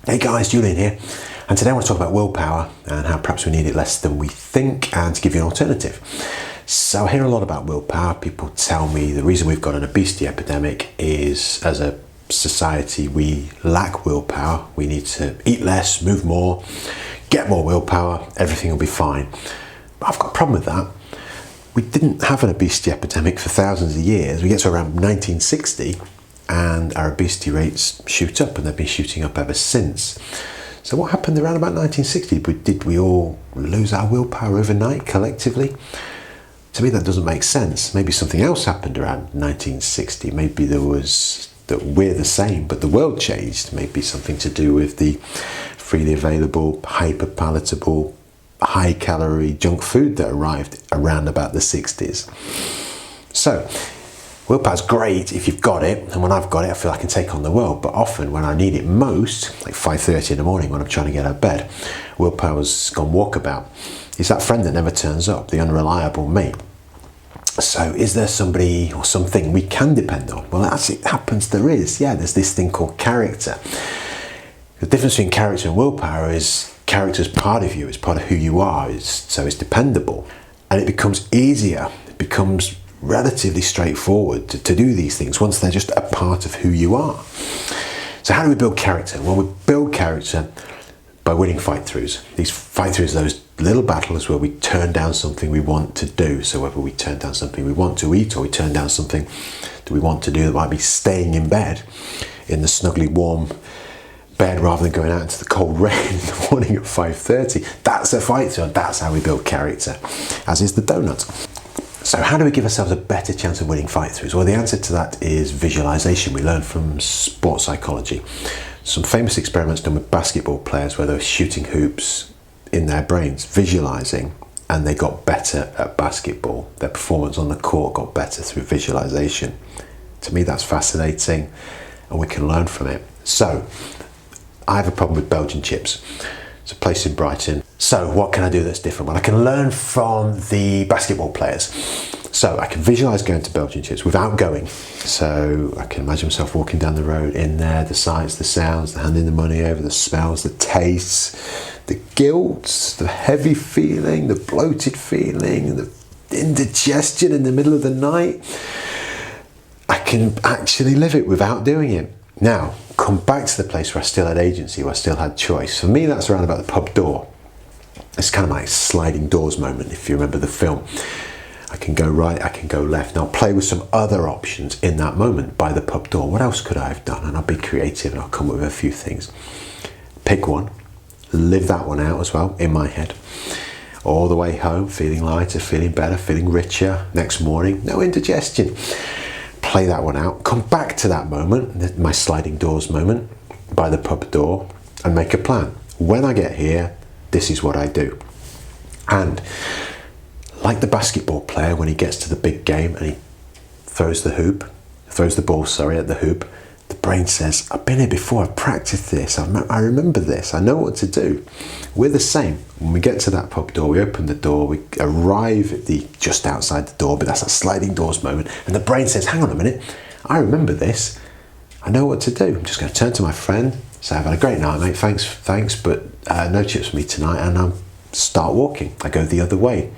Hey guys, Julian here, and today I want to talk about willpower and how perhaps we need it less than we think, and to give you an alternative. So I hear a lot about willpower. People tell me the reason we've got an obesity epidemic is, as a society, we lack willpower. We need to eat less, move more, get more willpower, everything will be fine. But I've got a problem with that. We didn't have an obesity epidemic for thousands of years. We get to around 1960 and our obesity rates shoot up, and they've been shooting up ever since. So what happened around about 1960? Did we all lose our willpower overnight collectively? To me that doesn't make sense. Maybe something else happened around 1960. Maybe there was that we're the same but the world changed. Maybe something to do with the freely available, hyper palatable, high calorie junk food that arrived around about the 60s. So willpower's great if you've got it, and when I've got it I feel I can take on the world, but often when I need it most, like 5:30 in the morning when I'm trying to get out of bed, willpower's gone walkabout. It's that friend that never turns up, the unreliable mate. So is there somebody or something we can depend on? Well, as it happens, there is. Yeah, there's this thing called character. The difference between character and willpower is character's part of you, it's part of who you are, so it's dependable. And it becomes easier, it becomes relatively straightforward to do these things once they're just a part of who you are. So how do we build character? Well, we build character by winning fight-throughs. These fight-throughs are those little battles where we turn down something we want to do. So whether we turn down something we want to eat, or we turn down something that we want to do that might be staying in bed in the snugly warm bed rather than going out into the cold rain in the morning at 5:30. That's a fight-through, and that's how we build character, as is the donut. So how do we give ourselves a better chance of winning fight-throughs? Well, the answer to that is visualization. We learn from sports psychology. Some famous experiments done with basketball players where they were shooting hoops in their brains, visualizing, and they got better at basketball. Their performance on the court got better through visualization. To me, that's fascinating, and we can learn from it. So I have a problem with Belgian chips. It's a place in Brighton. So what can I do that's different? Well, I can learn from the basketball players. So I can visualize going to Belgian chips without going. So I can imagine myself walking down the road in there, the sights, the sounds, the handing the money over, the smells, the tastes, the guilt, the heavy feeling, the bloated feeling, the indigestion in the middle of the night. I can actually live it without doing it. Now, come back to the place where I still had agency, where I still had choice. For me, that's around about the pub door. It's kind of my sliding doors moment, if you remember the film. I can go right, I can go left. Now I'll play with some other options in that moment by the pub door. What else could I have done? And I'll be creative and I'll come up with a few things. Pick one, live that one out as well in my head. All the way home, feeling lighter, feeling better, feeling richer. Next morning, no indigestion. Play that one out, come back to that moment, my sliding doors moment by the pub door, and make a plan. When I get here, this is what I do. And like the basketball player, when he gets to the big game and he throws the ball at the hoop, the brain says, I've been here before, I've practiced this, I remember this, I know what to do. We're the same. When we get to that pub door, we open the door, we arrive at the just outside the door, but that's a sliding doors moment, and the brain says, hang on a minute, I remember this, I know what to do. I'm just going to turn to my friend, say, I've had a great night, mate, thanks, but no chips for me tonight, and I'll start walking. I go the other way.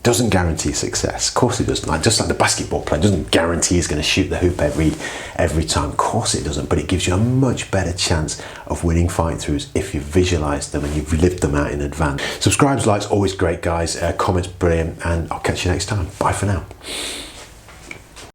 Doesn't guarantee success. Of course it doesn't. Just like the basketball player doesn't guarantee he's going to shoot the hoop every time. Of course it doesn't. But it gives you a much better chance of winning fight-throughs if you visualize them and you've lived them out in advance. Subscribes, likes, always great, guys. Comments, brilliant. And I'll catch you next time. Bye for now.